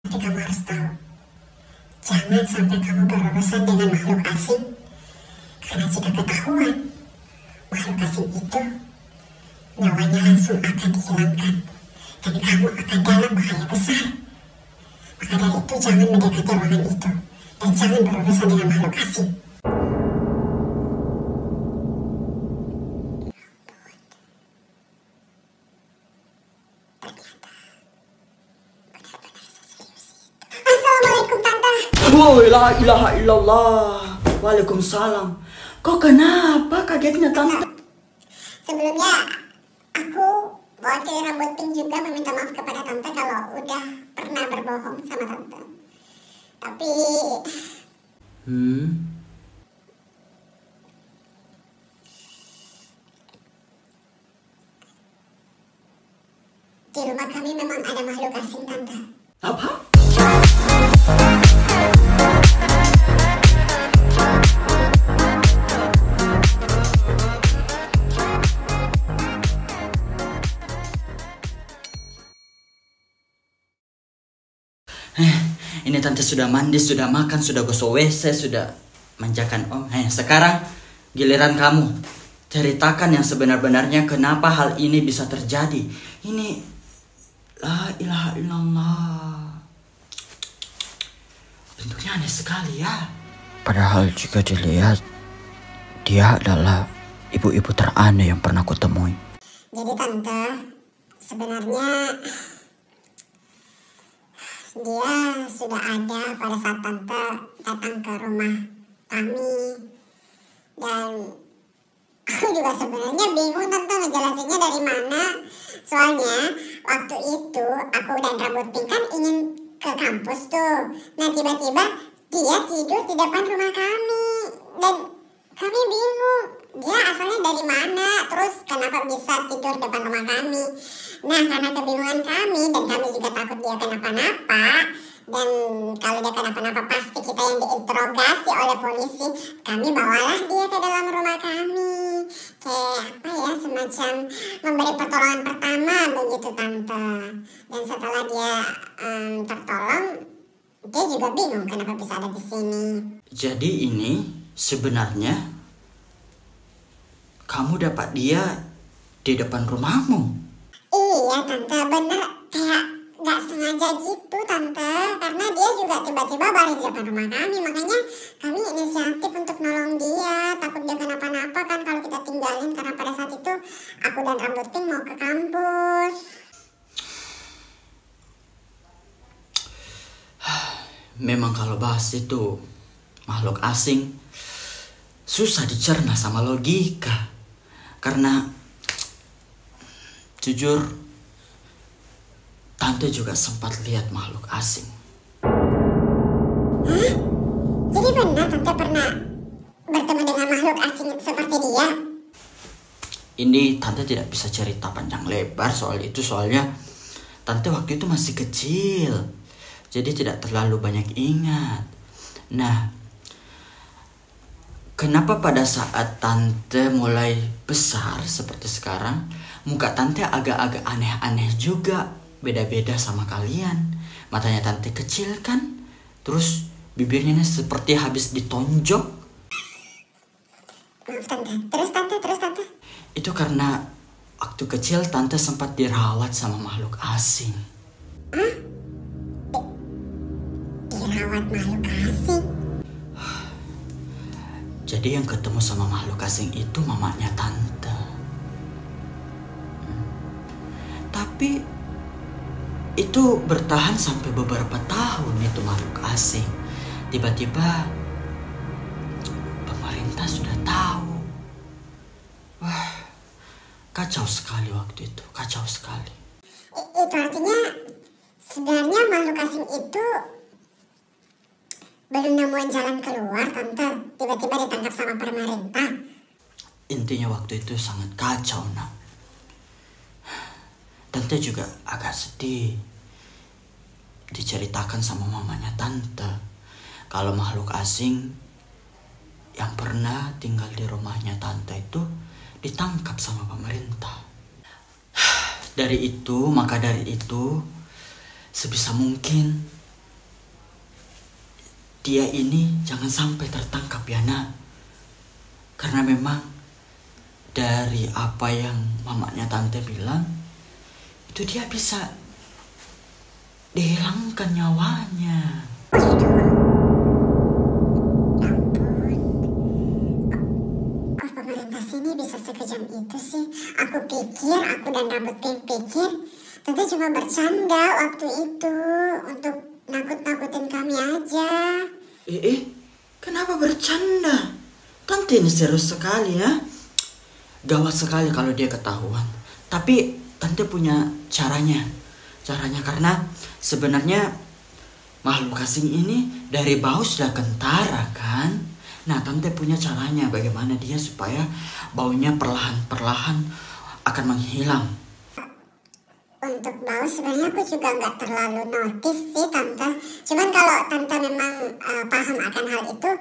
Tapi kamu harus tahu, jangan sampai kamu berurusan dengan makhluk asing. Karena jika ketahuan, makhluk asing itu nyawanya langsung akan dihilangkan. Dan kamu akan dalam bahaya besar. Maka dari itu jangan mendekati ruangan itu. Dan jangan berurusan dengan makhluk asing. Assalamualaikum Tante. Woi, la ilaha illallah. Waalaikumsalam. Kok kenapa kagetnya Tante? Sebelumnya aku wakil rambut pink juga meminta maaf kepada Tante kalau udah pernah berbohong sama Tante. Tapi di rumah kami memang ada makhluk asing Tante. Apa? Ini Tante sudah mandi, sudah makan, sudah gosok WC, sudah manjakan Om. Sekarang giliran kamu. Ceritakan yang sebenar-benarnya kenapa hal ini bisa terjadi. Ini la ilaha illallah. Bentuknya aneh sekali ya. Padahal jika dilihat, dia adalah ibu-ibu teraneh yang pernah kutemui. Jadi Tante, sebenarnya dia sudah ada pada saat Tante datang ke rumah kami. Dan aku juga sebenarnya bingung Tante ngejelasinnya dari mana. Soalnya waktu itu aku dan rambut pink kan ingin ke kampus tuh. Nah tiba-tiba dia tidur di depan rumah kami. Dan kami bingung, dia asalnya dari mana, terus kenapa bisa tidur depan rumah kami. Nah karena kebingungan kami dan kami juga takut dia kenapa-napa. Dan kalau dia kenapa-napa pasti kita yang diinterogasi oleh polisi. Kami bawalah dia ke dalam rumah kami. Kayak apa ya, semacam memberi pertolongan pertama begitu Tante. Dan setelah dia tertolong, dia juga bingung kenapa bisa ada di sini. Jadi ini sebenarnya kamu dapat dia di depan rumahmu. Iya Tante, bener. Kayak gak sengaja gitu Tante. Karena dia juga tiba-tiba baring di depan rumah kami. Makanya kami inisiatif untuk nolong dia. Takut dia kenapa-napa kan kalau kita tinggalin. Karena pada saat itu aku dan rambut pink mau ke kampus. Memang kalau bahas itu makhluk asing susah dicerna sama logika. Karena jujur Tante juga sempat lihat makhluk asing. Hah? Jadi benar Tante pernah bertemu dengan makhluk asing seperti dia? Ini Tante tidak bisa cerita panjang lebar soal itu. Soalnya Tante waktu itu masih kecil. Jadi tidak terlalu banyak ingat. Nah, kenapa pada saat Tante mulai besar seperti sekarang, muka Tante agak-agak aneh-aneh juga. Beda-beda sama kalian. Matanya Tante kecil kan? Terus bibirnya seperti habis ditonjok. Maaf Tante, terus Tante. Itu karena waktu kecil Tante sempat dirawat sama makhluk asing. Hah? Dirawat makhluk asing? Jadi yang ketemu sama makhluk asing itu mamanya Tante. Tapi itu bertahan sampai beberapa tahun itu makhluk asing. Tiba-tiba pemerintah sudah tahu. Wah, kacau sekali waktu itu, kacau sekali. Itu artinya sebenarnya makhluk asing itu belum nemuin jalan keluar Tante. Tiba-tiba ditangkap sama pemerintah. Intinya waktu itu sangat kacau, Nak. Tante juga agak sedih diceritakan sama mamanya Tante kalau makhluk asing yang pernah tinggal di rumahnya Tante itu ditangkap sama pemerintah. Maka dari itu, sebisa mungkin dia ini jangan sampai tertangkap ya nak. Karena memang dari apa yang mamanya tante bilang, itu dia bisa dihilangkan nyawanya. Kok pemerintah sini bisa sekejam itu sih? Aku dan Rambut Pink pikir tante cuma bercanda waktu itu untuk nakut-nakutin kami aja. Kenapa bercanda? Tante ini serius sekali ya. Gawat sekali kalau dia ketahuan. Tapi tante punya caranya karena sebenarnya makhluk asing ini dari bau sudah kentara kan. Nah, tante punya caranya bagaimana dia supaya baunya perlahan-perlahan akan menghilang. Untuk bau sebenarnya aku juga nggak terlalu notice sih tante. Cuman kalau tante memang paham akan hal itu,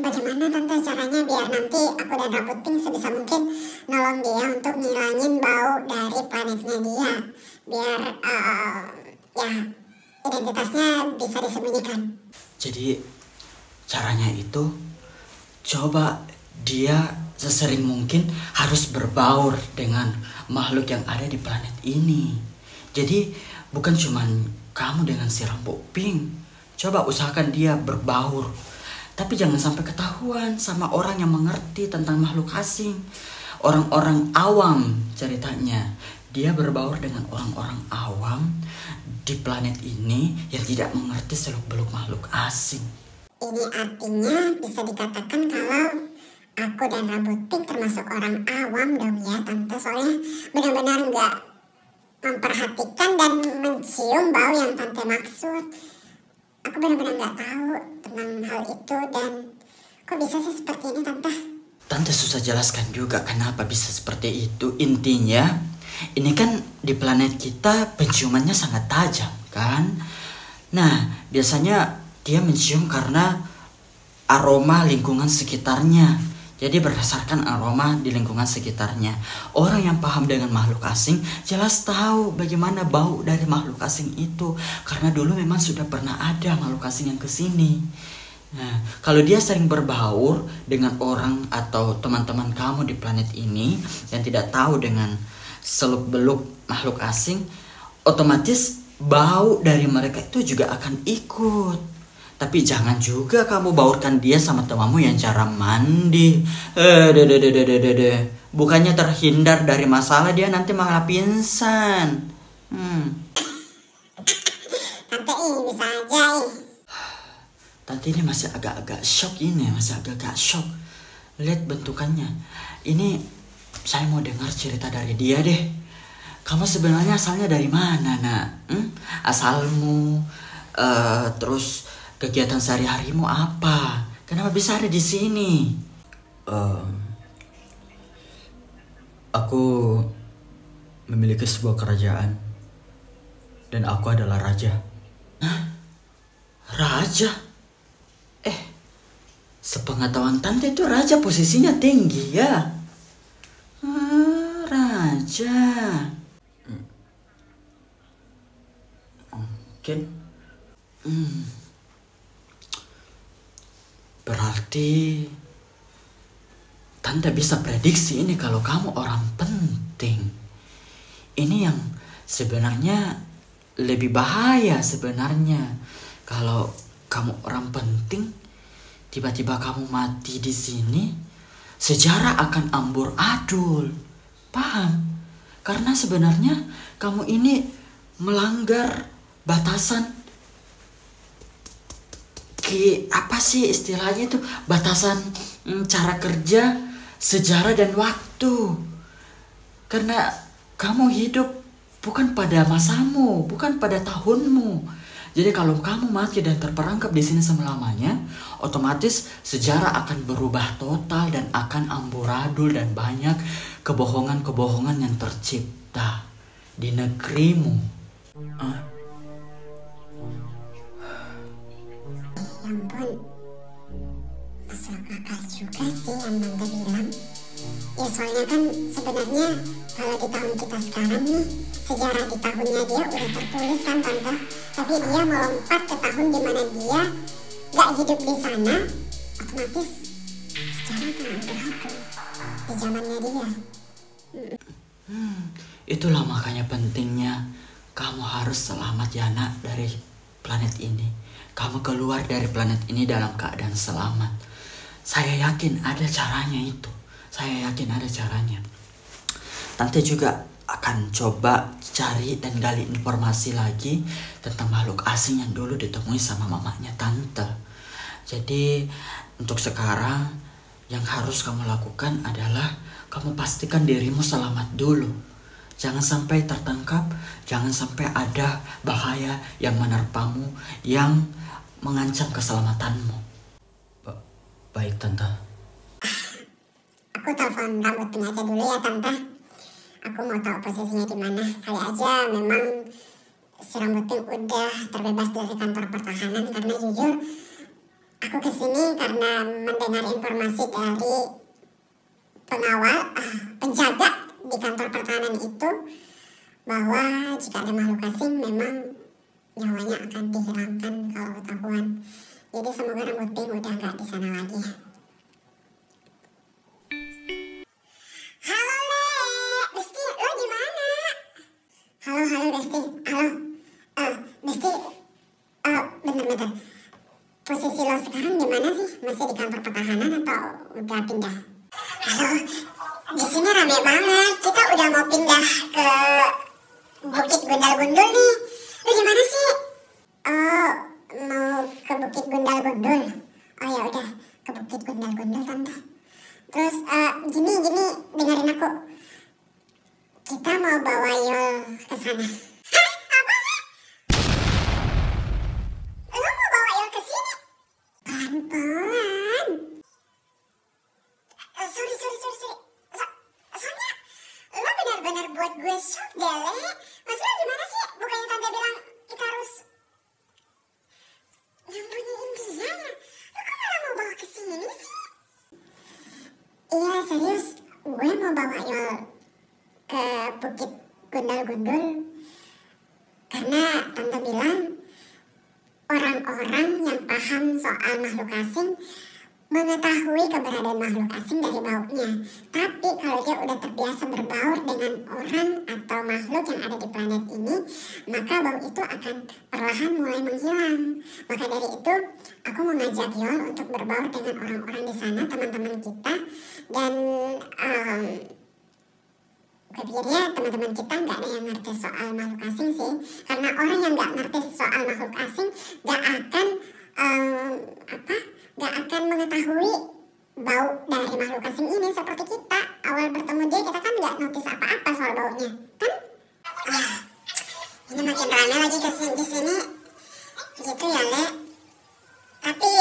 bagaimana tante caranya biar nanti aku dan Rambut Pink sebisa mungkin nolong dia untuk ngilangin bau dari planetnya dia, biar identitasnya bisa disembunyikan. Jadi caranya itu coba dia sesering mungkin harus berbaur dengan makhluk yang ada di planet ini. Jadi bukan cuman kamu dengan si Rambut Pink. Coba usahakan dia berbaur. Tapi jangan sampai ketahuan sama orang yang mengerti tentang makhluk asing. Orang-orang awam ceritanya. Dia berbaur dengan orang-orang awam di planet ini yang tidak mengerti seluk-beluk makhluk asing. Ini artinya bisa dikatakan kalau aku dan Rambut Pink termasuk orang awam dong ya tante. Soalnya benar-benar nggak memperhatikan dan mencium bau yang tante maksud. Aku benar-benar nggak tahu tentang hal itu dan kok bisa sih seperti ini tante? Tante susah jelaskan juga kenapa bisa seperti itu. Intinya ini kan di planet kita penciumannya sangat tajam kan. Nah biasanya dia mencium karena aroma lingkungan sekitarnya. Jadi berdasarkan aroma di lingkungan sekitarnya. Orang yang paham dengan makhluk asing jelas tahu bagaimana bau dari makhluk asing itu. Karena dulu memang sudah pernah ada makhluk asing yang kesini. Nah, kalau dia sering berbaur dengan orang atau teman-teman kamu di planet ini yang tidak tahu dengan seluk-beluk makhluk asing, otomatis bau dari mereka itu juga akan ikut. Tapi jangan juga kamu baurkan dia sama temanmu yang cara mandi. Bukannya terhindar dari masalah, dia nanti malah pingsan. Tante ini bisa aja Tante ini masih agak-agak shock ini, Lihat bentukannya. Ini saya mau dengar cerita dari dia deh. Kamu sebenarnya asalnya dari mana, nak? Asalmu, terus kegiatan sehari-harimu apa? Kenapa bisa ada di sini? Aku memiliki sebuah kerajaan dan aku adalah raja. Hah? Raja? Sepengetahuan tante itu raja posisinya tinggi ya. Raja. Mungkin. Berarti tante bisa prediksi ini kalau kamu orang penting. Ini yang sebenarnya lebih bahaya sebenarnya. Kalau kamu orang penting, tiba-tiba kamu mati di sini, sejarah akan ambur adul. Paham? Karena sebenarnya kamu ini melanggar batasan apa sih istilahnya itu, batasan cara kerja, sejarah dan waktu. Karena kamu hidup bukan pada masamu, bukan pada tahunmu. Jadi kalau kamu mati dan terperangkap di sini selamanya, otomatis sejarah akan berubah total dan akan amburadul dan banyak kebohongan-kebohongan yang tercipta di negerimu. Ampun, masuk akal juga sih yang tante bilang. Ya soalnya kan sebenarnya kalau di tahun kita sekarang nih, sejarah di tahunnya dia udah tertulis kan Tante. Tapi dia melompat ke tahun dimana dia gak hidup di sana, otomatis sejarah akan berhapus di zamannya dia. Itulah makanya pentingnya kamu harus selamat ya nak dari planet ini. Kamu keluar dari planet ini dalam keadaan selamat. Saya yakin ada caranya itu. Saya yakin ada caranya. Tante juga akan coba cari dan gali informasi lagi tentang makhluk asing yang dulu ditemui sama mamanya Tante. Jadi untuk sekarang yang harus kamu lakukan adalah kamu pastikan dirimu selamat dulu. Jangan sampai tertangkap, jangan sampai ada bahaya yang menerpamu, yang mengancam keselamatanmu. Baik Tante. Aku telepon rambut penyaja dulu ya Tante. Aku mau tahu posisinya di mana. Kali aja memang si rambut pink udah terbebas dari kantor pertahanan, karena jujur aku kesini karena mendengar informasi dari pengawal, penjaga di kantor pertahanan itu, bahwa jika ada makhluk asing memang nyawanya akan dihilangkan kalau ketahuan. Jadi semoga rambut pink udah nggak di sana lagi. Halo Le, Besti, lo di mana? Halo Besti, halo. Besti, bentar. Posisi lo sekarang di mana sih? Masih di kantor pertahanan atau udah pindah? Halo, di sini rame banget. Kita udah mau pindah ke Bukit Gundal-Gundul nih. Lo di mana sih? Oh, mau ke Bukit Gundal-Gundul. Oh ya udah, ke Bukit Gundal-Gundul Tante. Terus gini, dengerin aku. Kita mau bawa Yol ke sana. Hah? Apa sih? Lo mau bawa Yol ke sini? Pelan-pelan. Sorry. Soalnya lo benar-benar buat gue shock deh, Le. Maksudnya gimana sih? Bukannya Tante bilang kita harus nyembunyiin dia? Lo kok malah mau bawa ke sini sih? Iya serius, gue mau bawa Yol ke Bukit Gundal-Gundul karena Tante bilang orang-orang yang paham soal makhluk asing mengetahui keberadaan makhluk asing dari baunya. Tapi kalau dia udah terbiasa berbaur dengan orang atau makhluk yang ada di planet ini, maka bau itu akan perlahan mulai menghilang. Maka dari itu, aku mau ngajak Yol untuk berbaur dengan orang-orang di sana, teman-teman kita. Dan gue pikirnya teman-teman kita nggak ada yang ngerti soal makhluk asing sih. Karena orang yang nggak ngerti soal makhluk asing nggak akan mengetahui bau dari makhluk asing ini. Seperti kita awal bertemu dia, kita kan nggak notice apa-apa soal baunya kan. Ini makin rame lagi di sini gitu ya Le. Tapi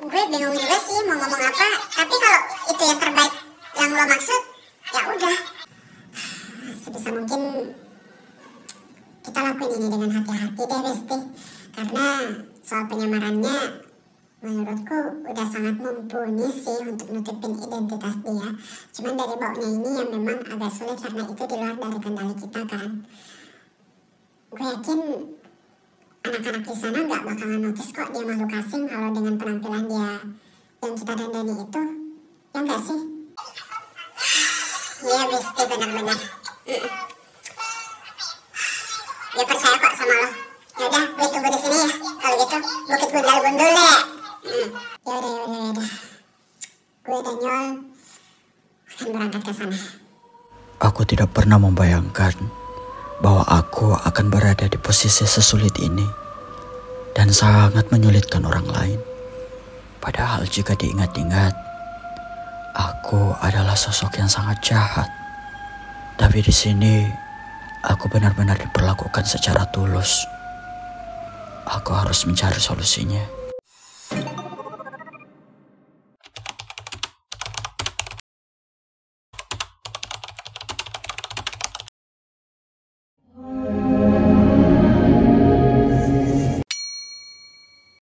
gue bingung juga sih mau ngomong apa. Tapi kalau itu yang terbaik yang lo maksud, ya udah. Sebisa mungkin kita lakuin ini dengan hati-hati deh Besti. Karena soal penyamarannya menurutku udah sangat mumpuni sih untuk nutupin identitas dia. Cuman dari baunya ini yang memang agak sulit karena itu di luar dari kendali kita kan. Gue yakin anak-anak di sana gak bakalan notice kok dia makhluk asing kalau dengan penampilan dia yang kita dandani itu. Ya gak sih? Iya Besti, benar-benar. Dia percaya kok sama lo. Yaudah, gue tunggu di sini ya. Kalau gitu, Bukit Gundal-Gundul deh. Yaudah. Gue dan Yol akan berangkat ke sana. Aku tidak pernah membayangkan bahwa aku akan berada di posisi sesulit ini dan sangat menyulitkan orang lain. Padahal jika diingat-ingat, aku adalah sosok yang sangat jahat. Tapi di sini, aku benar-benar diperlakukan secara tulus. Aku harus mencari solusinya.